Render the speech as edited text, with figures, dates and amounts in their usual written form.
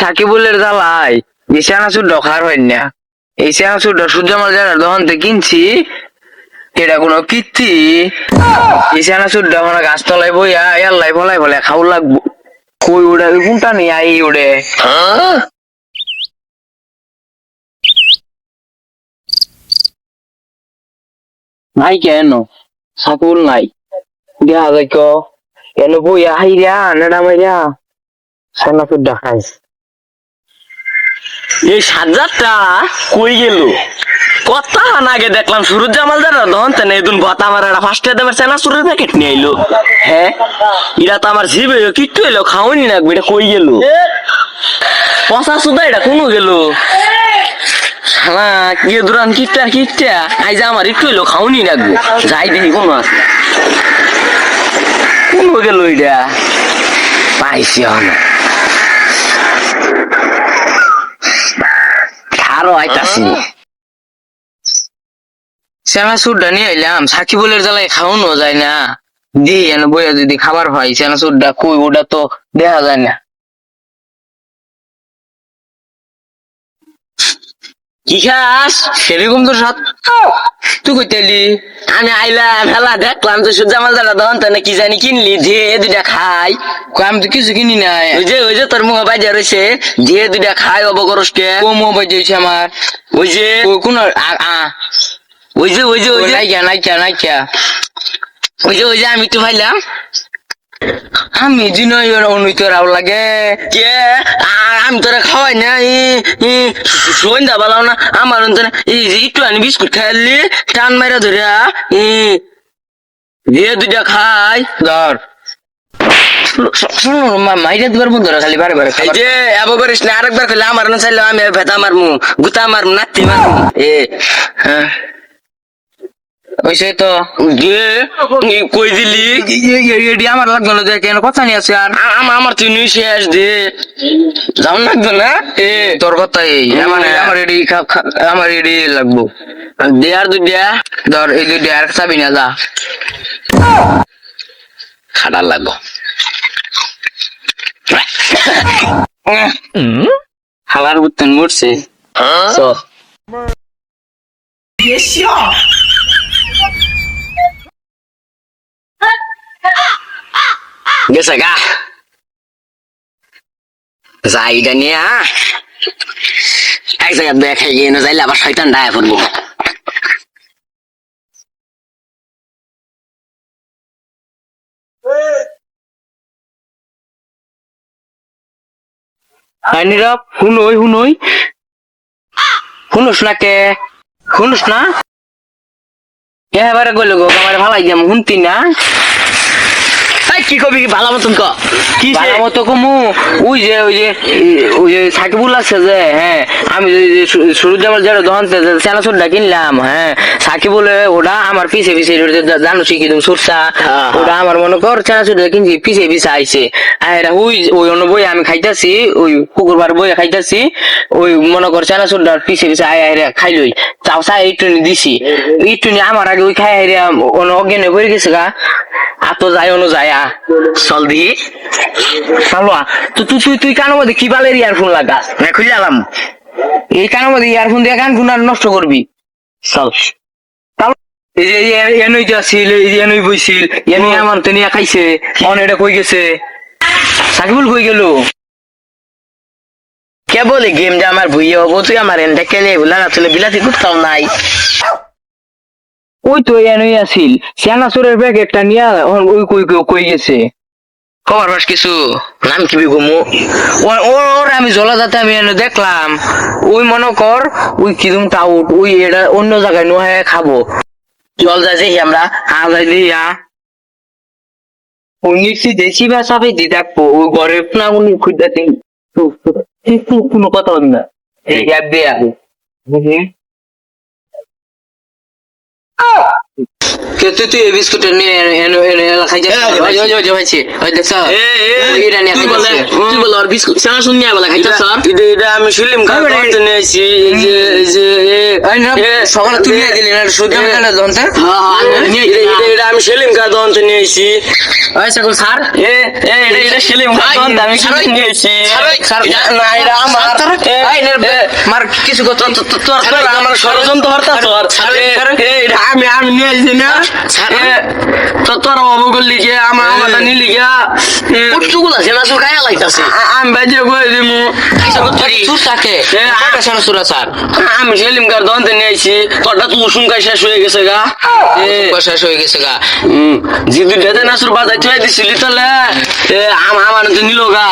সাকিবুলের জ্বালাই এই চানাচুর খার হয় না। এই চানাচুরটা সূর্যমাল যারা দহন থেকে কিনছি এটা কোনো কীর্তি। এই চানাচুরটা মানে গাছতলায় বইয়া এল্লাই ফলাই ফলে খাও লাগবো। কই উড়ে কোনটা নিয়ে আই উড়ে নাই কেন সাকুল নাই দেখা যায় ক এন বইয়া হাইরা নেড়া মাইরা চানাচুর খাইস। এই সাজ্জাদটা কই গেল? কথা আগে দেখলাম সুরজ জামাল যারা দহন তেনে এদিন গত আমার একটা ফার্স্টে দেবের চানাচুরের প্যাকেট নিয়ে আইলো। হ্যাঁ এরা তো আমার জিবে কিট্টু এলো খাওয়ানি না এটা কই গেল? পচা সুদা এটা কোনো গেল শালা কি দুরান কিট্টা কিট্টা আইজা আমার একটু এলো খাওয়ানি রাখবো যাই দেখি কোনো আছে কোনো গেল এটা পাইছি না আরো আইতাছি। চানাচুরটা নিয়ে আইলাম সাকিবুলের জ্বালায় খাওয়ানো যায় না। দি এনে বইয়া যদি খাবার হয় চানাচুরটা কই ওটা তো দেখা যায় না। কি খাস? সেরকম তো সাত তুই কইতেলি আমি আইলাম হেলা দেখলাম তো সুজামাল দাদা দহন তেনে কি জানি কিনলি দিয়ে দুইটা খাই। আমি তো কিছু কিনি নাই। ওই যে তোর মুখ বাজে রয়েছে দিয়ে দুইটা খাই অবকরসকে ও মোবাইল দিয়েছে আমার ওই যে কোন ওই যে নাইকা নাইকা নাইকা ওই যে আমি তো ভাইলাম আমি দিন অনুইত রাও লাগে কে আমি তোরা খাওয়াই না সন্ধ্যা বেলাও না আমার এই যে একটু আনি বিস্কুট খাইলি টান মাইরা ধরিয়া দিয়ে দুইটা খাই ধর মাইরা দিবার বন্ধু খালি বারে বারে এই যে এবার করিস না আরেকবার খেলে আমার না চাইলে আমি ভেতা মারমু গুতা মারমু নাতি মারমু হ্যাঁ ওইসে তো কই দিলি এডি আমার লাগবে না কেন কথা নিয়ে আছে আর আমার তুই নিয়ে শেষ দে যাও লাগবে না তোর কথা এই আমার এডি লাগবো দে আর দুই দেয়া ধর এই দুই আর চাবি না যা খাটার লাগবো হালার বুত্তন মরছে গেছে গা যাইটা নিয়ে এক জায়গা দেখাই গিয়ে না যাইলে আবার শয়তান ডায়া পড়বো। নীরব শুনই শুনুস না কে শুনুস না এবারে গেল গো আমার ভালাই যাম শুনতি না কি কবি ভালো মতন ক কি ভালো মতো কমু ওই যে সাকিবুল আছে যে হ্যাঁ আমি সূর্যমাল যারা দহন চানাচুরটা কিনলাম হ্যাঁ সাকিবুল ওটা আমার পিছে পিছে জানো শিখি তুমি সুরসা ওটা আমার মনে কর চানাচুরটা কিনছি পিছে পিছে আইছে ওই অন্য বই আমি খাইতাছি ওই শুক্রবার বই খাইতাছি ওই মনে কর চানাচুরটা পিছে পিছে আয় খাইলই তাও চাই একটুনি দিছি একটুনি আমার আগে ওই খাই অজ্ঞানে পড়ে গেছে গা আতো যায় অনু যায় চল দি চালুয়া তুই কানের মধ্যে কি বালের ইয়ারফোন লাগাস না খুলে আলাম এই কানের মধ্যে ইয়ারফোন দিয়ে গান গুনার নষ্ট করবি চল এই যে এনই যাচ্ছিল এনই বইছিল এনই আমার তো নিয়ে খাইছে মন এটা কই গেছে সাকিবুল কই গেল কে বলে গেম যে আমার ভুইয়ে হবো তুই আমার এনটা কেলে বলা না চলে বিলাতি কোথাও নাই ওই তো এনই আসিল চানাচুরের প্যাকেটটা নিয়ে ওই কই গেছে খবর পাস কিছু নাম কি ঘুমু ওর আমি জলা যাতে আমি এনে দেখলাম ওই মনে কর ওই কিরম টাউট ওই এটা অন্য জায়গায় নোহে খাবো চল যাই আমরা যাই দিয়া ওই নিশ্চিত দেশি ভাষা দি দেখবো ওই ঘরে না উনি খুঁজতে কোনো কথা হবে না এই অ্যাপ দিয়ে তুই এই বিস্কুট নিয়ে খাই যাস ওই ভাইছি ওই দেখছ এটা নিয়ে তুই খাই বলে যাচ্ছে। তুই বলে আর বিস্কুট সারা শুনিয়া বলে খাইতা স্যার এটা আমি শুনলাম খাবে না। কাছে নিয়ে আইছি এই যে এই না, সকালে তুই নিয়ে দিলি না সুদ জামা জানা দহনতে এটা আমি সেলিম কার দন্ত নিয়ে আইছি ওই সকল স্যার এটা সেলিম কার দন্ত আমি কিনে নিয়ে আইছি স্যার না এটা আমার মার কিছু কথা তোর আমার ষড়যন্ত্র হরতা তোর এটা আমি নিয়ে আইছি না তোর বাবু করলি কে আমারটা নিলি কে কুটুগুলা সেনা সুর খায়া লাইতাছে আমি বাজে কই দিমু সুর থাকে সেনা সুরা স্যার আমি সেলিম কার দন্ত নিয়ে আইছি তোরটা তুই শুনকাই শেষ হয়ে গেছে গা শেষ হয়ে গেছে গা যে তুই ডেতে নাসুর বাজাই তুই দিছিলি তাহলে আমার তো নিল গা